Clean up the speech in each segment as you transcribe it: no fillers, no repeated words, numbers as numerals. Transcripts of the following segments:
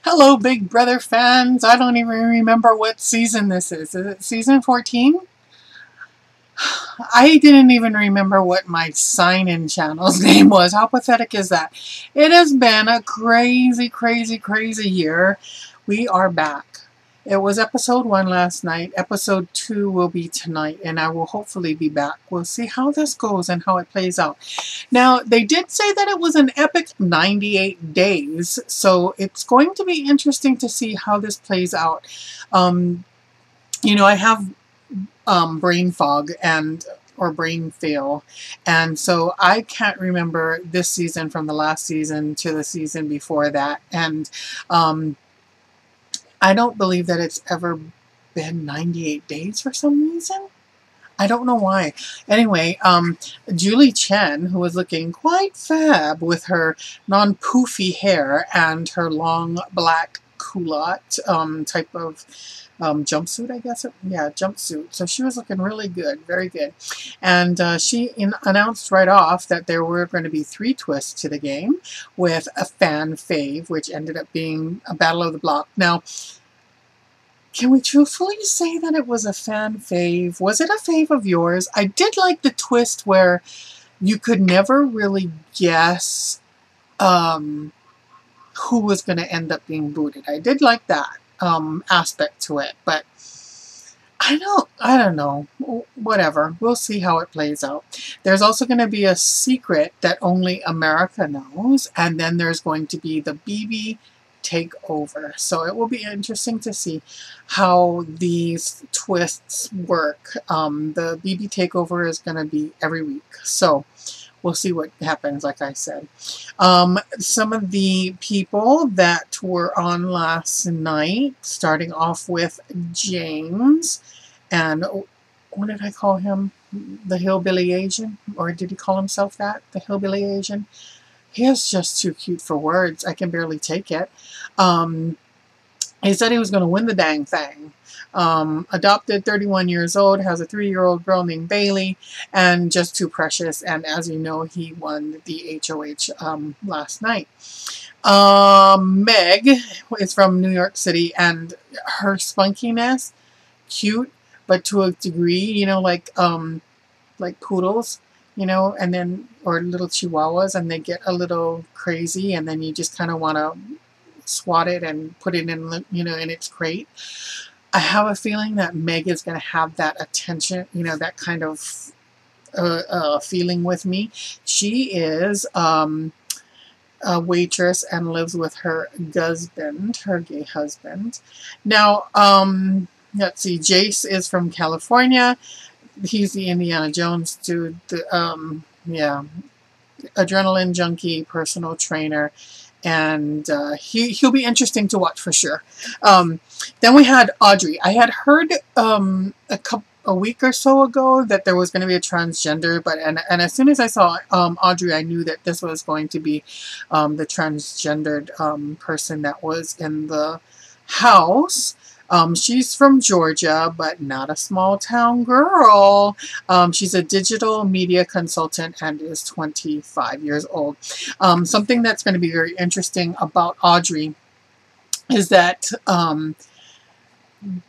Hello, Big Brother fans. I don't even remember what season this is. Is it season 14? I didn't even remember what my sign-in channel's name was. How pathetic is that? It has been a crazy, crazy, crazy year. We are back. It was episode 1 last night. Episode 2 will be tonight, and I will hopefully be back. We'll see how this goes and how it plays out. Now, they did say that it was an epic 98 days, so it's going to be interesting to see how this plays out. I have brain fog or brain fail, and so I can't remember this season from the last season to the season before that, and I don't believe that it's ever been 98 days for some reason. I don't know why. Anyway, Julie Chen, who was looking quite fab with her non-poofy hair and her long black culotte type of jumpsuit, I guess. Yeah, jumpsuit. So she was looking really good, very good. And she announced right off that there were going to be 3 twists to the game with a fan fave, which ended up being a Battle of the Block. Now, can we truthfully say that it was a fan fave? Was it a fave of yours? I did like the twist where you could never really guess who was going to end up being booted. I did like that aspect to it, but I don't know. Whatever. We'll see how it plays out. There's also going to be a secret that only America knows, and then there's going to be the BB takeover. So it will be interesting to see how these twists work. The BB takeover is going to be every week. So we'll see what happens, like I said. Some of the people that were on last night, starting off with James, and what did I call him? The Hillbilly Asian? Or did he call himself that? The Hillbilly Asian? He is just too cute for words. I can barely take it. He said he was going to win the dang thing. Adopted, 31 years old, has a 3-year-old girl named Bailey, and just too precious. And as you know, he won the HOH last night. Meg is from New York City, and her spunkiness, cute, but to a degree, like poodles. And then, or little chihuahuas, and they get a little crazy, and then you just kind of want to swat it and put it in, in its crate. I have a feeling that Meg is going to have that attention, that kind of feeling with me. She is a waitress and lives with her husband, her gay husband. Now, let's see, Jace is from California. He's the Indiana Jones dude, yeah, adrenaline junkie, personal trainer, and he'll be interesting to watch for sure. Then we had Audrey. I had heard a week or so ago that there was going to be a transgender, and as soon as I saw Audrey, I knew that this was going to be the transgendered person that was in the house. She's from Georgia, but not a small town girl. She's a digital media consultant and is 25 years old. Something that's going to be very interesting about Audrey is that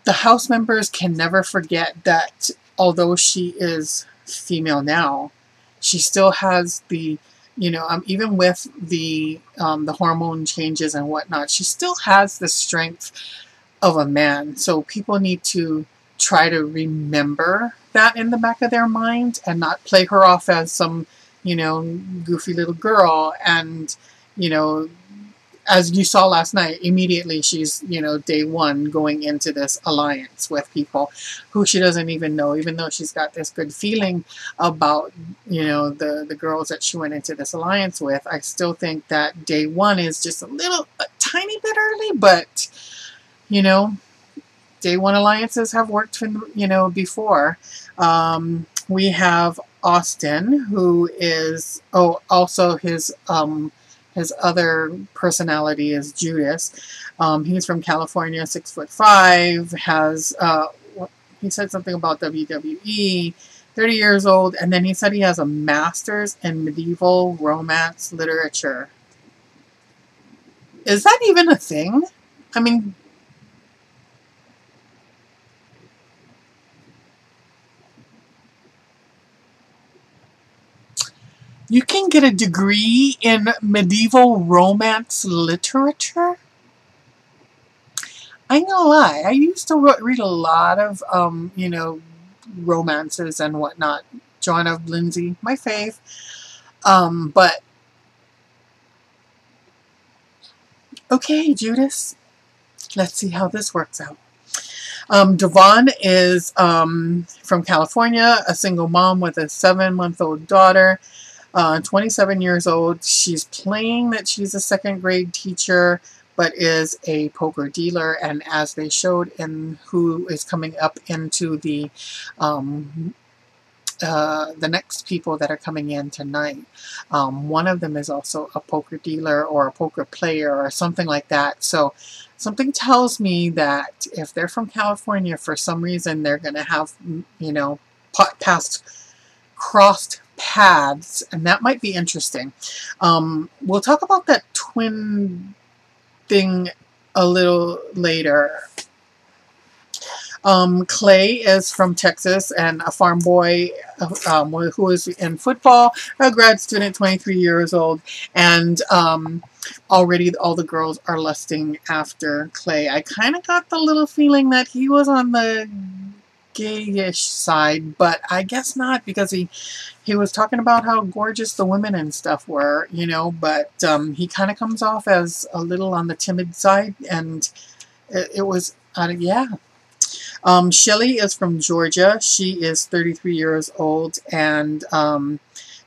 the house members can never forget that although she is female now, she still has the, even with the hormone changes and whatnot, she still has the strength of a man. So people need to try to remember that in the back of their mind and not play her off as some, goofy little girl. And, as you saw last night, immediately she's, day one going into this alliance with people who she doesn't even know, even though she's got this good feeling about, the girls that she went into this alliance with. I still think that day one is just a tiny bit early, but day one alliances have worked, before. We have Austin, who is, also his other personality is Judas. He's from California, 6'5", has, he said something about WWE, 30 years old, and then he said he has a master's in medieval romance literature. Is that even a thing? I mean, you can get a degree in medieval romance literature? I ain't gonna lie, I used to read a lot of, you know, romances and whatnot. Joanna of Lindsay, my fave. But, okay, Judas, let's see how this works out. Devon is from California, a single mom with a 7-month-old daughter, 27 years old. She's playing that she's a second grade teacher, but is a poker dealer. And as they showed in who is coming up into the next people that are coming in tonight, one of them is also a poker dealer or a poker player or something like that. So something tells me that if they're from California, for some reason, they're going to have, you know, crossed paths, and that might be interesting. We'll talk about that twin thing a little later. Clay is from Texas and a farm boy who is in football, a grad student, 23 years old, and already all the girls are lusting after Clay. I kind of got the little feeling that he was on the gayish side, but I guess not, because he was talking about how gorgeous the women and stuff were, you know, but he kind of comes off as a little on the timid side, and it was, yeah. Shelly is from Georgia. She is 33 years old, and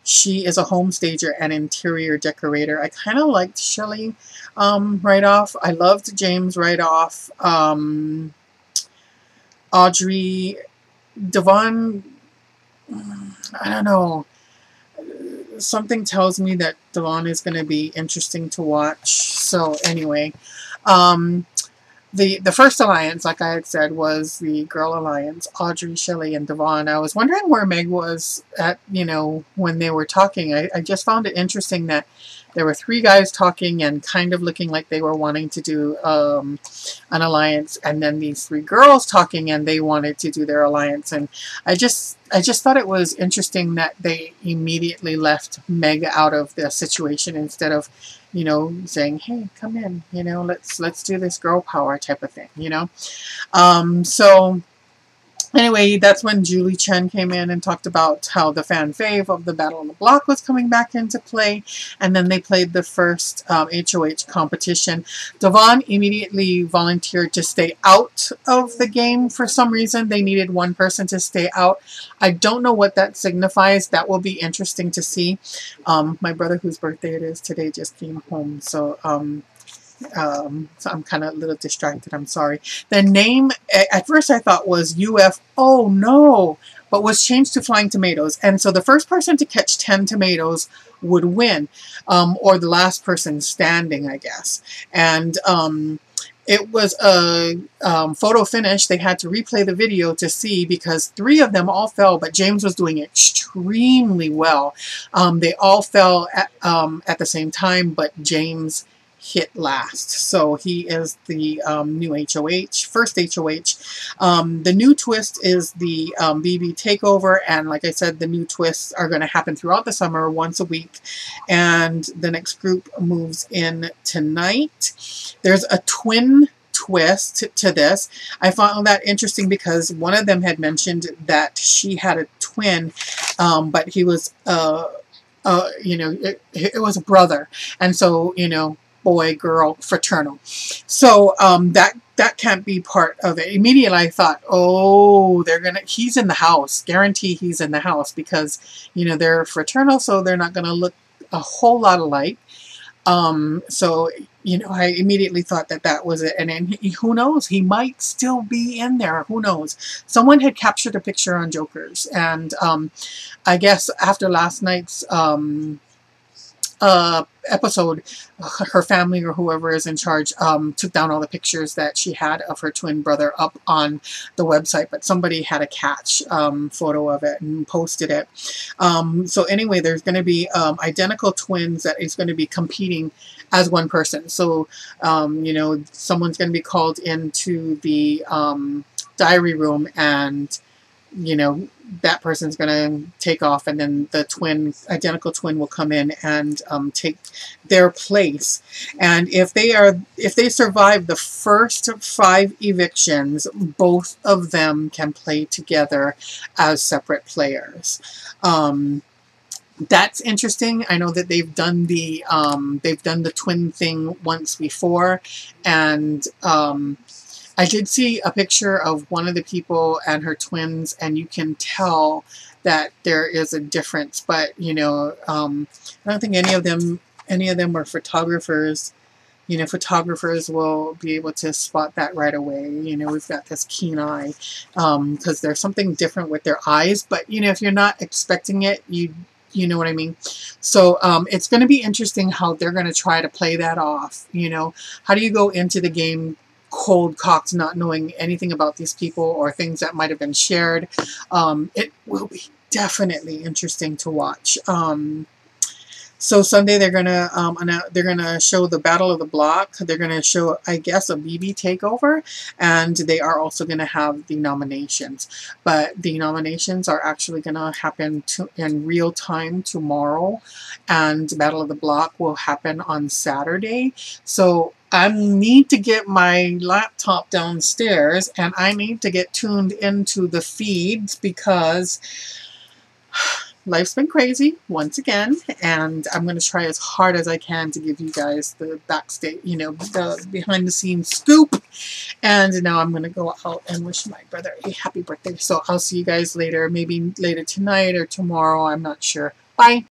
she is a home stager and interior decorator. I kind of liked Shelly right off. I loved James right off. Audrey, Devon, I don't know. Something tells me that Devon is going to be interesting to watch. So anyway, the first alliance, like I had said, was the Girl Alliance, Audrey, Shelly, and Devon. I was wondering where Meg was at, you know, when they were talking. I just found it interesting that there were 3 guys talking and kind of looking like they were wanting to do an alliance, and then these 3 girls talking and they wanted to do their alliance. And I just thought it was interesting that they immediately left Meg out of the situation instead of, you know, saying, hey, come in, you know, let's do this girl power type of thing, you know. So anyway, that's when Julie Chen came in and talked about how the fan fave of the Battle on the Block was coming back into play, and then they played the first HOH competition. Devon immediately volunteered to stay out of the game for some reason. They needed one person to stay out. I don't know what that signifies. That will be interesting to see. My brother, whose birthday it is today, just came home, so so I'm kind of a little distracted. I'm sorry. The name, at first I thought was UF, oh no, but was changed to Flying Tomatoes. And so the first person to catch 10 tomatoes would win, or the last person standing, I guess. And it was a photo finish. They had to replay the video to see, because 3 of them all fell, but James was doing extremely well. They all fell at the same time, but James hit last. So he is the new HOH, first HOH. The new twist is the BB Takeover, and like I said, the new twists are going to happen throughout the summer, once a week, and the next group moves in tonight. There's a twin twist to this. I found that interesting because one of them had mentioned that she had a twin, but he was you know, it was a brother, and so, you know, boy, girl, fraternal. So that can't be part of it. Immediately I thought, oh, he's in the house. Guarantee he's in the house, because, you know, they're fraternal, so they're not going to look a whole lot alike. So, you know, I immediately thought that was it. And then who knows? He might still be in there. Who knows? Someone had captured a picture on Jokers. And I guess after last night's episode, her family or whoever is in charge took down all the pictures that she had of her twin brother up on the website, but somebody had a catch photo of it and posted it. So anyway, there's going to be identical twins that is going to be competing as one person. So, you know, someone's going to be called into the diary room, and you know, that person's going to take off, and then the identical twin will come in and take their place. And if they survive the first 5 evictions, both of them can play together as separate players. That's interesting. I know that they've done the twin thing once before, and I did see a picture of one of the people and her twins, and you can tell that there is a difference. But you know, I don't think any of them were photographers. You know, photographers will be able to spot that right away. You know, we've got this keen eye because there's something different with their eyes. But you know, if you're not expecting it, you know what I mean? So it's going to be interesting how they're going to try to play that off. You know, how do you go into the game cold-cocked, not knowing anything about these people or things that might have been shared? It will be definitely interesting to watch. So Sunday they're gonna show the Battle of the Block. They're gonna show, I guess, a BB takeover, and they are also gonna have the nominations. But the nominations are actually gonna happen in real time tomorrow, and Battle of the Block will happen on Saturday. So I need to get my laptop downstairs, and I need to get tuned into the feeds because life's been crazy once again, and I'm going to try as hard as I can to give you guys the backstage, you know, the behind the scenes scoop. And now I'm going to go out and wish my brother a happy birthday. So I'll see you guys later, maybe later tonight or tomorrow. I'm not sure. Bye.